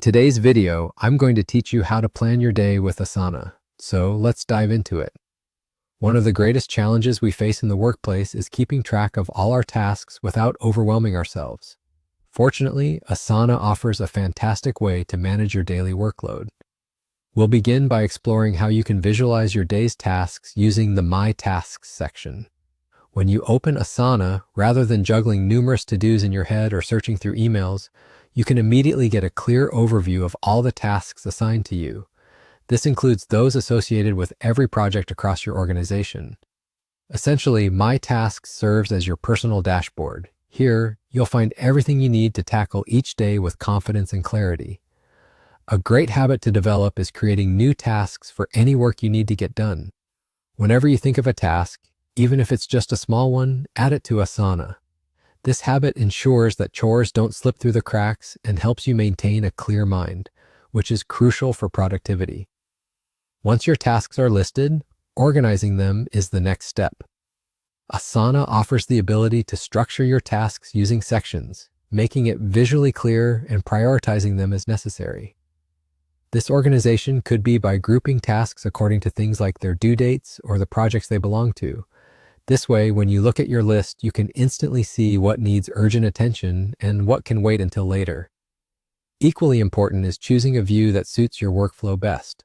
today's video, I'm going to teach you how to plan your day with Asana. So let's dive into it. One of the greatest challenges we face in the workplace is keeping track of all our tasks without overwhelming ourselves. Fortunately, Asana offers a fantastic way to manage your daily workload. We'll begin by exploring how you can visualize your day's tasks using the My Tasks section. When you open Asana, rather than juggling numerous to-dos in your head or searching through emails, you can immediately get a clear overview of all the tasks assigned to you. This includes those associated with every project across your organization. Essentially, My Tasks serves as your personal dashboard. Here, you'll find everything you need to tackle each day with confidence and clarity. A great habit to develop is creating new tasks for any work you need to get done. Whenever you think of a task, even if it's just a small one, add it to Asana. This habit ensures that chores don't slip through the cracks and helps you maintain a clear mind, which is crucial for productivity. Once your tasks are listed, organizing them is the next step. Asana offers the ability to structure your tasks using sections, making it visually clear and prioritizing them as necessary. This organization could be by grouping tasks according to things like their due dates or the projects they belong to. This way, when you look at your list, you can instantly see what needs urgent attention and what can wait until later. Equally important is choosing a view that suits your workflow best.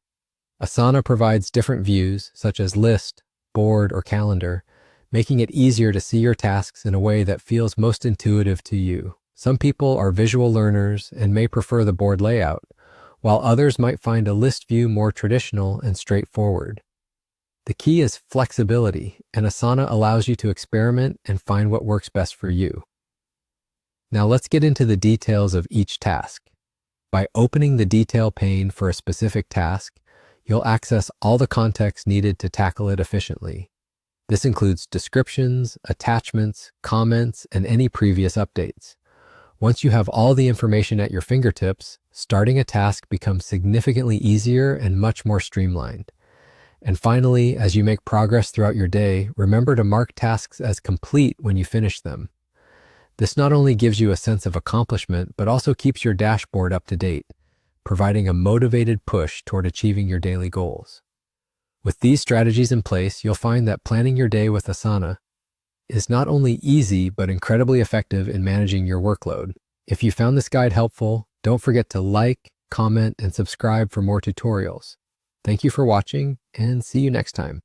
Asana provides different views, such as list, board, or calendar, making it easier to see your tasks in a way that feels most intuitive to you. Some people are visual learners and may prefer the board layout, while others might find a list view more traditional and straightforward. The key is flexibility, and Asana allows you to experiment and find what works best for you. Now let's get into the details of each task. By opening the detail pane for a specific task, you'll access all the context needed to tackle it efficiently. This includes descriptions, attachments, comments, and any previous updates. Once you have all the information at your fingertips, starting a task becomes significantly easier and much more streamlined. And finally, as you make progress throughout your day, remember to mark tasks as complete when you finish them. This not only gives you a sense of accomplishment, but also keeps your dashboard up to date, providing a motivated push toward achieving your daily goals. With these strategies in place, you'll find that planning your day with Asana is not only easy, but incredibly effective in managing your workload. If you found this guide helpful, don't forget to like, comment, and subscribe for more tutorials. Thank you for watching, and see you next time.